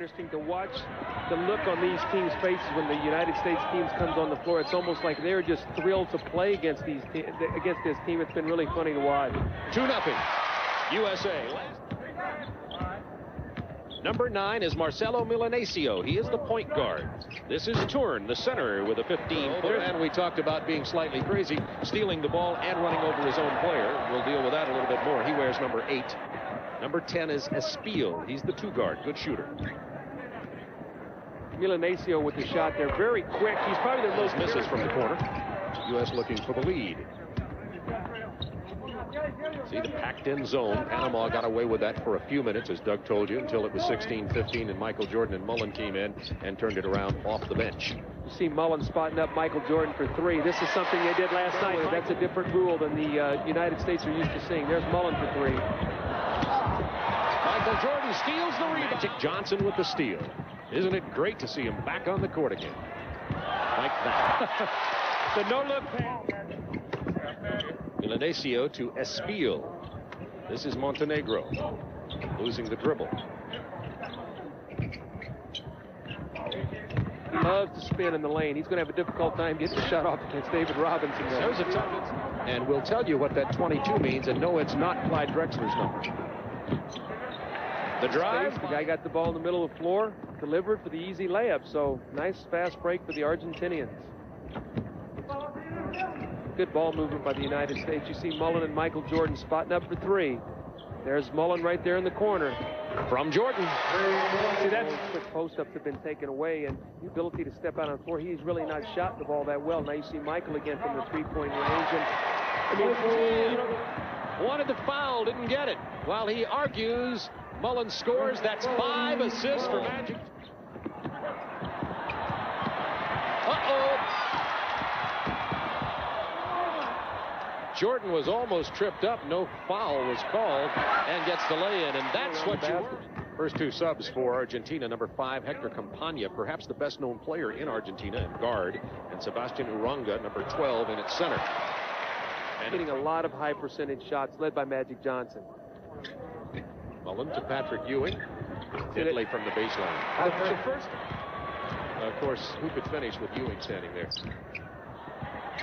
interesting to watch the look on these teams' faces when the United States teams comes on the floor. It's almost like they're just thrilled to play against this team. It's been really funny to watch. 2-0 USA. Number 9 is Marcelo Milanesio. He is the point guard. This is Turn, the center, with a 15-footer. And we talked about being slightly crazy, stealing the ball and running over his own player. We'll deal with that a little bit more. He wears number 8. Number 10 is Espil. He's the 2-guard, good shooter. Milanesio with the shot there, very quick. He's probably the most misses from the corner. U.S. looking for the lead. See the packed-in zone. Panama got away with that for a few minutes, as Doug told you, until it was 16-15, and Michael Jordan and Mullen came in and turned it around off the bench. You see Mullen spotting up Michael Jordan for 3. This is something they did last night. That's a different rule than the United States are used to seeing. There's Mullen for 3. Michael Jordan steals the rebound. Magic Johnson with the steal. Isn't it great to see him back on the court again? Like that. The no-look pass. Milanesio to Espil. This is Montenegro losing the dribble. He loves to spin in the lane. He's going to have a difficult time getting a shot off against David Robinson. There's a tough. And we'll tell you what that 22 means. And no, it's not Clyde Drexler's number. The drive. The guy got the ball in the middle of the floor, delivered for the easy layup. So nice fast break for the Argentinians. Good ball movement by the United States. You see Mullen and Michael Jordan spotting up for 3. There's Mullen right there in the corner. From Jordan. See, that's quick post-ups have been taken away, and the ability to step out on the floor. He's really not shot the ball that well. Now you see Michael again from the 3-point range. And I mean, wanted the foul, didn't get it. While he argues, Mullen scores. That's 5 assists for Magic. Jordan was almost tripped up. No foul was called and gets the lay-in, and that's what you were. First 2 subs for Argentina. Number 5, Hector Campagna, perhaps the best-known player in Argentina and guard, and Sebastian Uranga, number 12, in its center. And getting a lot of high-percentage shots led by Magic Johnson. Mullen to Patrick Ewing. Deadly from the baseline. Of course, who could finish with Ewing standing there?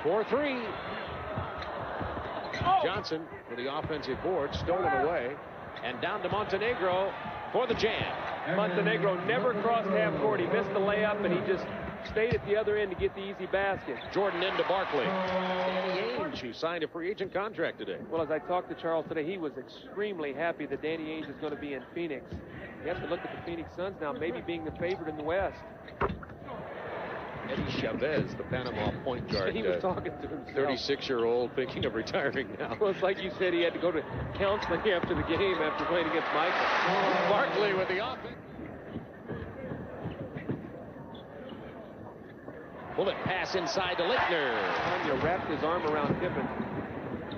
4-3. Johnson with the offensive board, stolen away, and down to Montenegro for the jam. Montenegro never crossed half court. He missed the layup, and he just stayed at the other end to get the easy basket. Jordan into Barkley. Danny Ainge, who signed a free agent contract today. Well, as I talked to Charles today, he was extremely happy that Danny Ainge is going to be in Phoenix. You have to look at the Phoenix Suns now, maybe being the favorite in the West. Eddie Chavez, the Panama point guard. He was talking to himself. 36-year-old thinking of retiring now. Well, it's like you said, he had to go to counseling after the game after playing against Michael. Barkley with the offense. Bullet pass inside to Lichtner. He wrapped his arm around Pippen.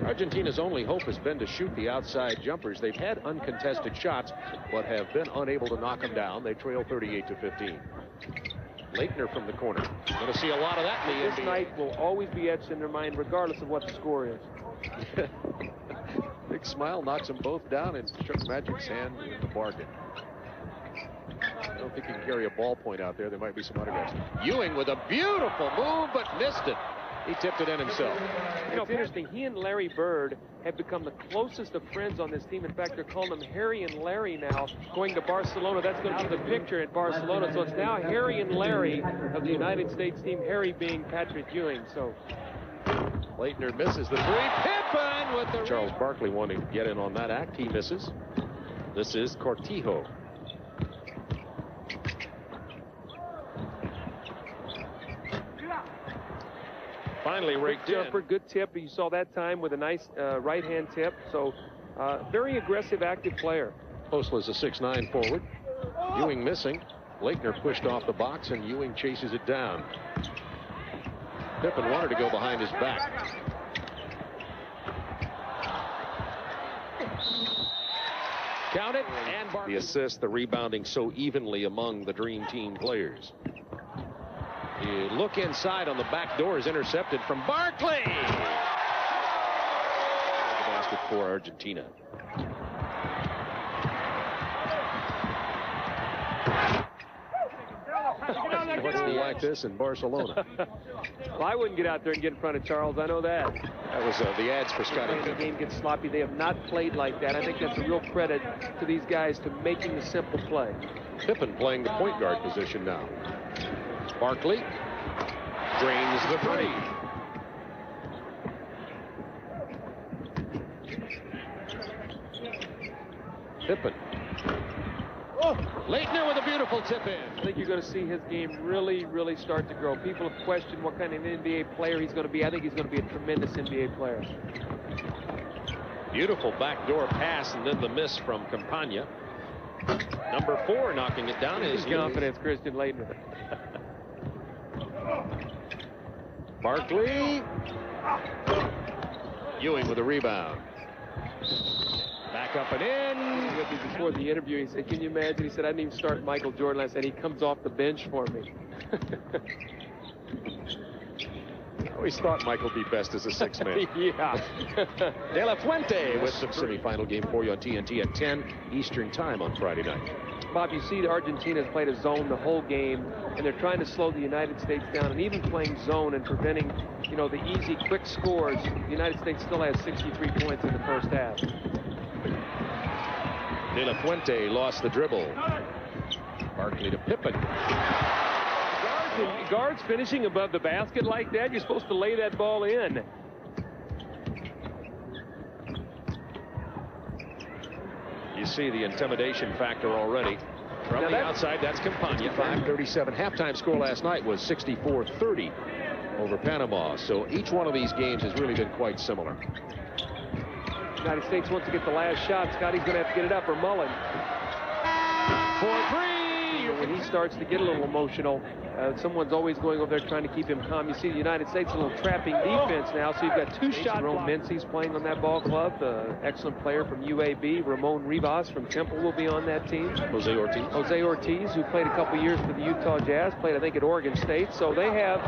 Argentina's only hope has been to shoot the outside jumpers. They've had uncontested shots, but have been unable to knock them down. They trail 38-15. Leitner from the corner. Going to see a lot of that in the NBA. This night will always be etched in their mind, regardless of what the score is. Big smile knocks them both down and shook Magic's hand in the bargain. I don't think he can carry a ballpoint out there. There might be some autographs. Ewing with a beautiful move, but missed it. He tipped it in himself. You know, it's interesting. He and Larry Bird have become the closest of friends on this team. In fact, they're calling them Harry and Larry now, going to Barcelona. That's going to be the picture at Barcelona. So it's now Harry and Larry of the United States team, Harry being Patrick Ewing. So Leitner misses the 3. Pippen with the Charles Barkley wanting to get in on that act. He misses. This is Cortijo. Finally raked in. Jumper, good tip. You saw that time with a nice right-hand tip. So very aggressive, active player. Postle is a 6'9" forward. Ewing missing. Leitner pushed off the box, and Ewing chases it down. Pippen wanted to go behind his back. Count it, and Barkley. The assist, the rebounding so evenly among the Dream Team players. You look inside on the back door, is intercepted from Barkley. The basket for Argentina. like this in Barcelona. Well, I wouldn't get out there and get in front of Charles. I know that. That was the ads for Scotty. The game gets sloppy. They have not played like that. I think that's a real credit to these guys to making the simple play. Pippen playing the point guard position now. Barkley drains the three. Pippen. Oh, Leitner with a beautiful tip in. I think you're going to see his game really, really start to grow. People have questioned what kind of NBA player he's going to be. I think he's going to be a tremendous NBA player. Beautiful backdoor pass, and then the miss from Campagna. Number 4 knocking it down is confidence, Christian Leitner. Barkley. Ewing with a rebound. Back up and in. With me before the interview, he said, can you imagine? He said, I didn't even start Michael Jordan. I said, he comes off the bench for me. I always thought Michael would be best as a 6-man. Yeah. De La Fuente with the semifinal game for you on TNT at 10 Eastern time on Friday night. Bob, you see Argentina has played a zone the whole game, and they're trying to slow the United States down, and even playing zone and preventing, you know, the easy, quick scores. The United States still has 63 points in the first half. De La Fuente lost the dribble. Barkley to Pippen. Guards finishing above the basket like that, you're supposed to lay that ball in. You see the intimidation factor already. From the outside, that's Campagna. 5:37. Halftime score last night was 64-30 over Panama. So each one of these games has really been quite similar. United States wants to get the last shot. Scotty's going to have to get it up, or Mullen. For 3! When he starts to get a little emotional, someone's always going over there trying to keep him calm. You see the United States a little trapping defense now, so you've got 2 shots. Jerome Mencey's playing on that ball club. Excellent player from UAB. Ramon Rivas from Temple will be on that team. Jose Ortiz, who played a couple years for the Utah Jazz, played, I think, at Oregon State. So they have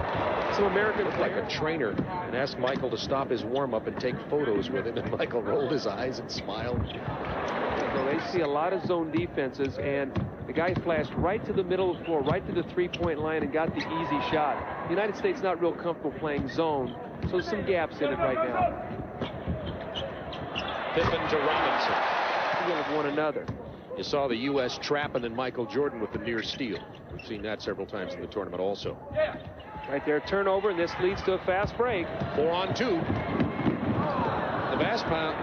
some American players. Like a trainer, and asked Michael to stop his warm-up and take photos with him, and Michael rolled his eyes and smiled. So they see a lot of zone defenses, and the guy flashed right to the middle of the floor, right to the three-point line, and got the easy shot. The United States not real comfortable playing zone, so some gaps in it right now. Pippen to Robinson. With one another. You saw the U.S. trap, and then Michael Jordan with the near steal. We've seen that several times in the tournament also. Right there, turnover, and this leads to a fast break. 4-on-2.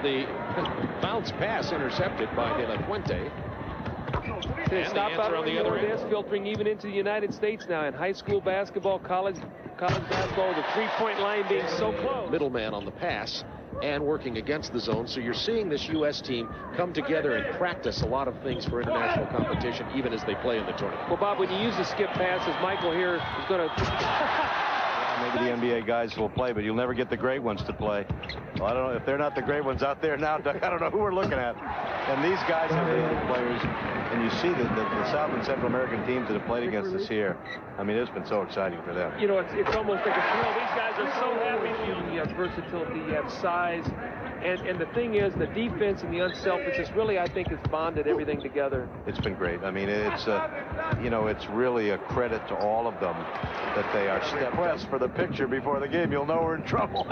The bounce pass intercepted by De La Fuente. They stop out on the other end, filtering even into the United States now in high school basketball, college basketball, the three-point line being so close. Middleman on the pass and working against the zone. So you're seeing this U.S. team come together and practice a lot of things for international competition, even as they play in the tournament. Well, Bob, when you use the skip passes, Michael here is going to... Maybe the NBA guys will play, but you'll never get the great ones to play. Well, I don't know if they're not the great ones out there now, Doug. I don't know who we're looking at. And these guys are the players, and you see the South and Central American teams that have played against us here. I mean, it's been so exciting for them. You know, it's almost like a thrill. These guys are so happy. You have versatility, you have size, and the thing is, the defense and the unselfishness really, I think, has bonded everything together. It's been great. I mean, it's you know, it's really a credit to all of them that they are stepped up. For the picture before the game, you'll know we're in trouble.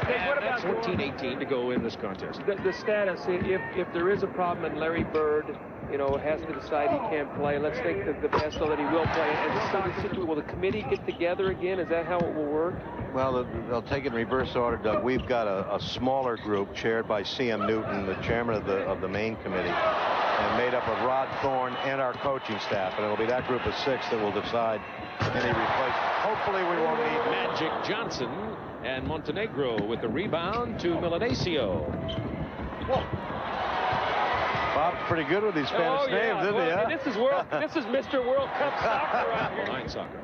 Hey, what about 14-18 to go in this contest? The status, if there is a problem and Larry Bird, you know, has to decide he can't play, let's think the best so that he will play. And will the committee get together again? Is that how it will work? Well, they'll take it in reverse order, Doug. We've got a smaller group chaired by C.M. Newton, the chairman of the main committee, and made up of Rod Thorne and our coaching staff. And it'll be that group of 6 that will decide any replacement. Hopefully we won't need Magic Johnson, and Montenegro with the rebound to Milanesio. Bob's pretty good with these Spanish names, isn't he? Huh? This is Mr. World Cup soccer out here. Line soccer.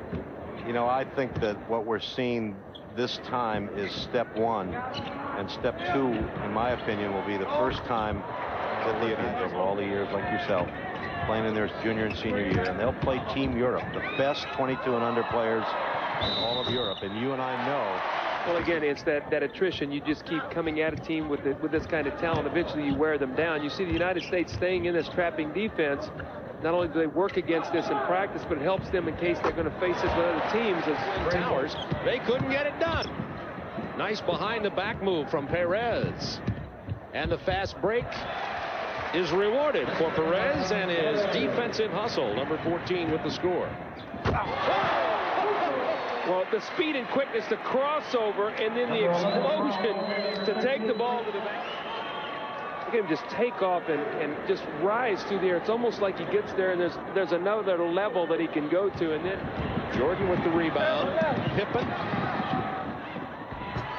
You know, I think that what we're seeing this time is step 1, and step 2, in my opinion, will be the first time that the event over all the years, like yourself, playing in their junior and senior year, and they'll play Team Europe, the best 22 and under players in all of Europe. And you and I know Well, again, it's that attrition. You just keep coming at a team with this kind of talent. Eventually, you wear them down. You see the United States staying in this trapping defense. Not only do they work against this in practice, but it helps them in case they're going to face this with other teams. As Towers, they couldn't get it done. Nice behind the back move from Perez. And the fast break is rewarded for Perez and his defensive hustle. Number 14 with the score. Well, the speed and quickness, the crossover, and then the explosion to take the ball to the back. Look at him just take off and just rise through the air. It's almost like he gets there and there's another level that he can go to. And then Jordan with the rebound. Pippen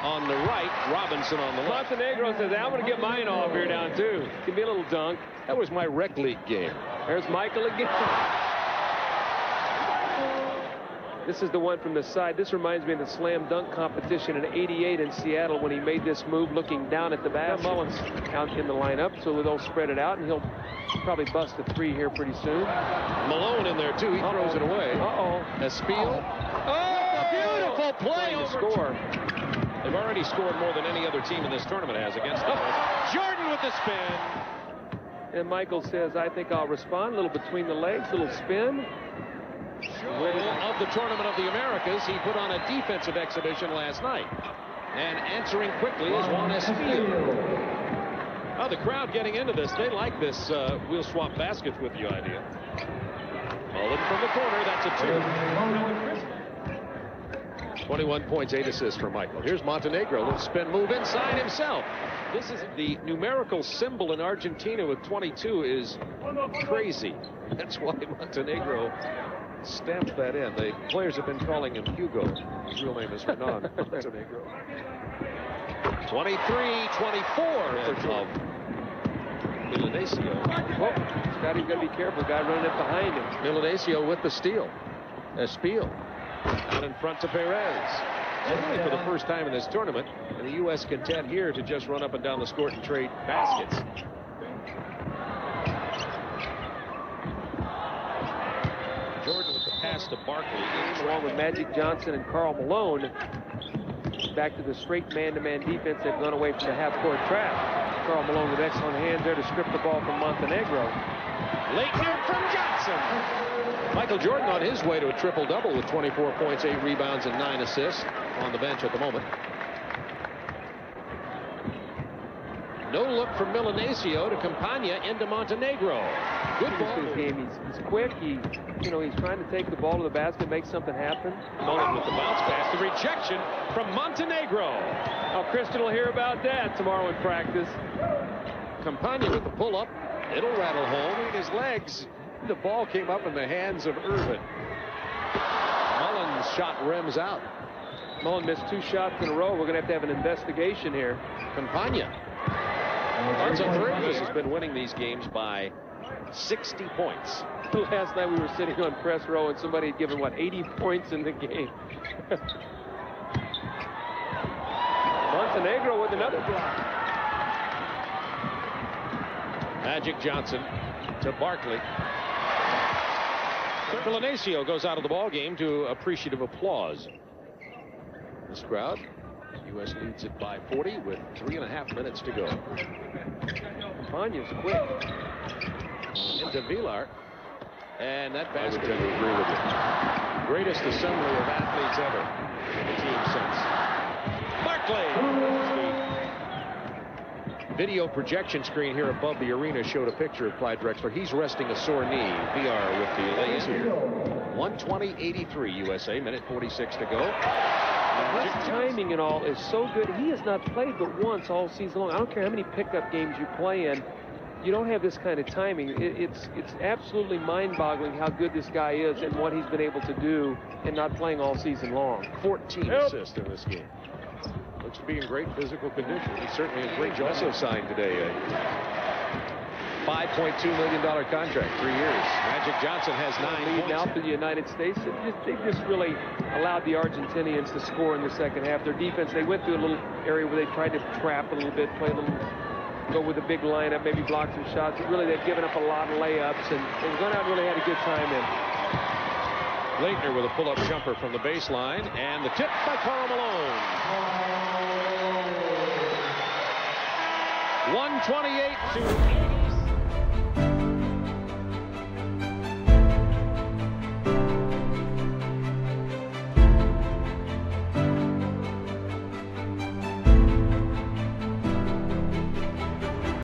on the right, Robinson on the left. Montenegro says, I'm going to get mine off here down two. Give me a little dunk. That was my rec league game. There's Michael again. This is the one from the side. This reminds me of the slam dunk competition in '88 in Seattle when he made this move looking down at the basket. Mullins out in the lineup, so they'll spread it out, and he'll probably bust a three here pretty soon. Malone in there, too. He throws it away. A steal. Oh, beautiful play over score. They've already scored more than any other team in this tournament has against them. Jordan with the spin. And Michael says, I think I'll respond. A little between the legs, a little spin. Of the Tournament of the Americas, he put on a defensive exhibition last night. And answering quickly is Juan Esfil. Oh, the crowd getting into this. They like this we'll swap baskets with you idea. Mullen from the corner. That's a 2. 21 points, 8 assists for Michael. Here's Montenegro. Little spin move inside himself. This is the numerical symbol in Argentina with 22 is crazy. That's why Montenegro stamped that in. The players have been calling him Hugo. His real name is Hernan Montenegro. 23-24 for Joe. Milanesio. Oh, Scotty's got to be careful. Guy running it behind him. Milanesio with the steal. Esfil out in front to Perez. Only for the first time in this tournament, and the U.S. content here to just run up and down the court and trade baskets. Jordan with the pass to Barkley. Along with Magic Johnson and Karl Malone. Back to the straight man-to-man defense. They've gone away from the half-court trap. Karl Malone with excellent hands there to strip the ball from Montenegro. Late note from Johnson. Michael Jordan on his way to a triple-double with 24 points, 8 rebounds, and 9 assists on the bench at the moment. No look from Milanesio to Campagna into Montenegro. Good ball. His game. He's quick. He's trying to take the ball to the basket, make something happen. Mullen with the bounce pass. The rejection from Montenegro. Oh, Christian will hear about that tomorrow in practice. Campagna with the pull-up. It'll rattle home in his legs. The ball came up in the hands of Irvin. Mullen's shot rims out. Mullen missed 2 shots in a row. We're going to have an investigation here. Campagna. That's a 3. Has been winning these games by 60 points. Last night we were sitting on press row and somebody had given, 80 points in the game. Montenegro with another block. Magic Johnson to Barkley. Milanesio goes out of the ball game to appreciative applause. This crowd, U.S. leads it by 40 with 3.5 minutes to go. Campagna's quick. Into Villar. And that basket, I would agree with you. Greatest assembly of athletes ever in the team since. Barkley. Video projection screen here above the arena showed a picture of Clyde Drexler. He's resting a sore knee. VR with the lays here. 120-83 USA, minute 46 to go. His timing and all is so good. He has not played but once all season long. I don't care how many pickup games you play in. You don't have this kind of timing. It's absolutely mind-boggling how good this guy is and what he's been able to do and not playing all season long. 14 assists in this game. Looks to be in great physical condition. He certainly is great. Also signed today a $5.2 million contract, 3 years. Magic Johnson has 9 points. Now for the United States, they just really allowed the Argentinians to score in the second half. Their defense, they went through a little area where they tried to trap a little bit, play a little, go with a big lineup, maybe block some shots. But really, they've given up a lot of layups, and they've gone out and really had a good time in. Leitner with a pull-up jumper from the baseline, and the tip by Karl Malone. 128 to